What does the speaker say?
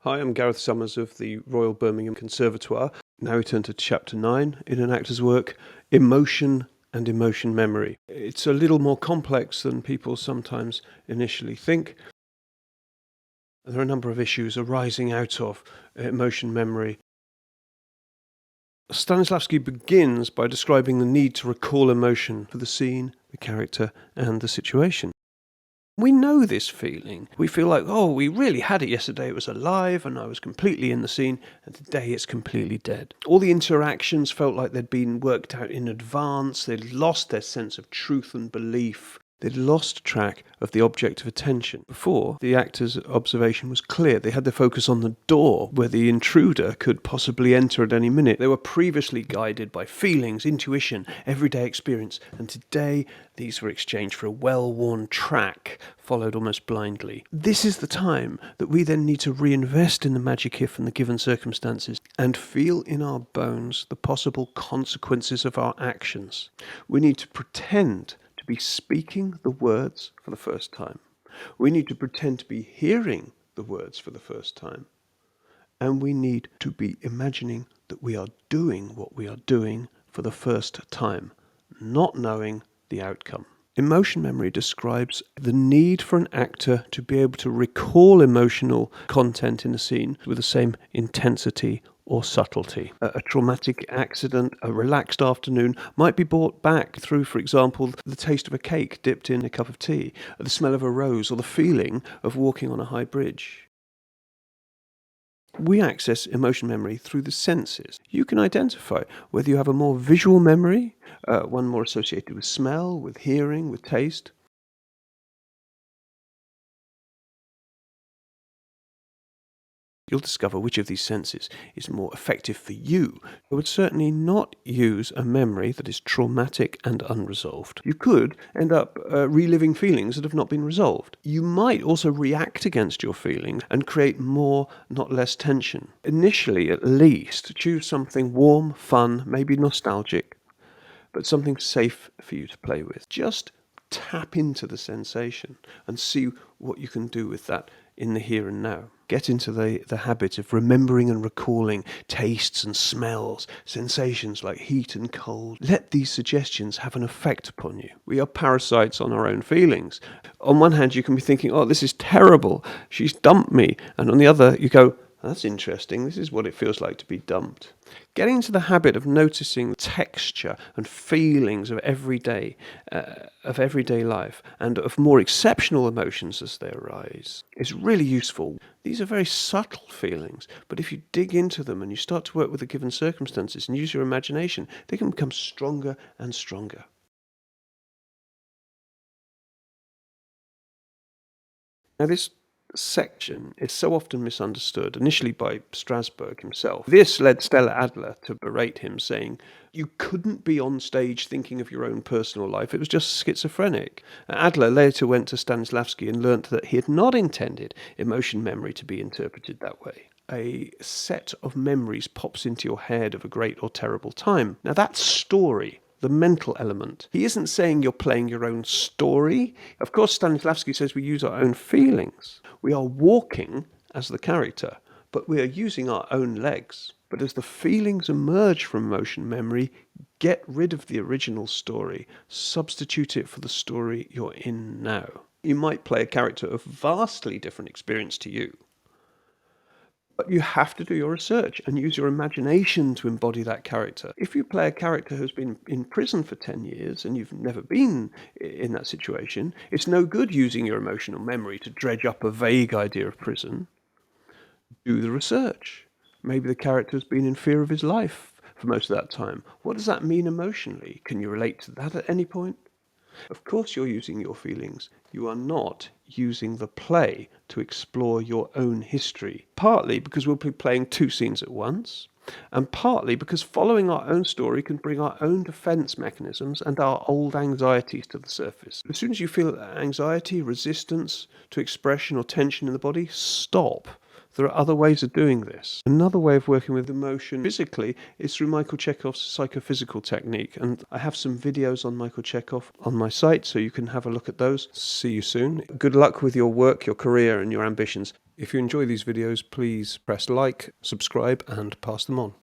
Hi, I'm Gareth Summers of the Royal Birmingham Conservatoire. Now we turn to Chapter 9 in an actor's work, Emotion and Emotion Memory. It's a little more complex than people sometimes initially think. There are a number of issues arising out of emotion memory. Stanislavsky begins by describing the need to recall emotion for the scene, the character, and the situation. We know this feeling. We feel like, we really had it yesterday. It was alive and I was completely in the scene, and today it's completely dead. All the interactions felt like they'd been worked out in advance. They'd lost their sense of truth and belief. They'd lost track of the object of attention. Before, the actor's observation was clear. They had their focus on the door where the intruder could possibly enter at any minute. They were previously guided by feelings, intuition, everyday experience, and today these were exchanged for a well-worn track, followed almost blindly. This is the time that we then need to reinvest in the magic if and the given circumstances and feel in our bones the possible consequences of our actions. We need to pretend to be speaking the words for the first time. We need to pretend to be hearing the words for the first time. And we need to be imagining that we are doing what we are doing for the first time, not knowing the outcome. Emotion memory describes the need for an actor to be able to recall emotional content in a scene with the same intensity or subtlety. A traumatic accident, a relaxed afternoon might be brought back through, for example, the taste of a cake dipped in a cup of tea, the smell of a rose, or the feeling of walking on a high bridge. We access emotion memory through the senses. You can identify whether you have a more visual memory, one more associated with smell, with hearing, with taste. You'll discover which of these senses is more effective for you. I would certainly not use a memory that is traumatic and unresolved. You could end up reliving feelings that have not been resolved. You might also react against your feelings and create more, not less tension. Initially, at least, choose something warm, fun, maybe nostalgic, but something safe for you to play with. Just tap into the sensation and see what you can do with that in the here and now. Get into the habit of remembering and recalling tastes and smells, sensations like heat and cold. Let these suggestions have an effect upon you. We are parasites on our own feelings. On one hand, you can be thinking, this is terrible, she's dumped me. And on the other, you go, that's interesting, this is what it feels like to be dumped. Getting into the habit of noticing texture and feelings of everyday life and of more exceptional emotions as they arise is really useful. These are very subtle feelings, but if you dig into them and you start to work with the given circumstances and use your imagination, they can become stronger and stronger. Now, this section is so often misunderstood, initially by Strasberg himself. This led Stella Adler to berate him, saying, you couldn't be on stage thinking of your own personal life, it was just schizophrenic. Adler later went to Stanislavsky and learnt that he had not intended emotion memory to be interpreted that way. A set of memories pops into your head of a great or terrible time. Now that story, the mental element. He isn't saying you're playing your own story. Of course, Stanislavsky says we use our own feelings. We are walking as the character, but we are using our own legs. But as the feelings emerge from emotion memory, get rid of the original story, substitute it for the story you're in now. You might play a character of vastly different experience to you, but you have to do your research and use your imagination to embody that character. If you play a character who's been in prison for 10 years and you've never been in that situation, it's no good using your emotional memory to dredge up a vague idea of prison. Do the research. Maybe the character has been in fear of his life for most of that time. What does that mean emotionally? Can you relate to that at any point? Of course you're using your feelings. You are not using the play to explore your own history. Partly because we'll be playing two scenes at once, and partly because following our own story can bring our own defense mechanisms and our old anxieties to the surface. As soon as you feel anxiety, resistance to expression or tension in the body, stop. There are other ways of doing this. Another way of working with emotion physically is through Michael Chekhov's psychophysical technique. And I have some videos on Michael Chekhov on my site, so you can have a look at those. See you soon. Good luck with your work, your career, and your ambitions. If you enjoy these videos, please press like, subscribe, and pass them on.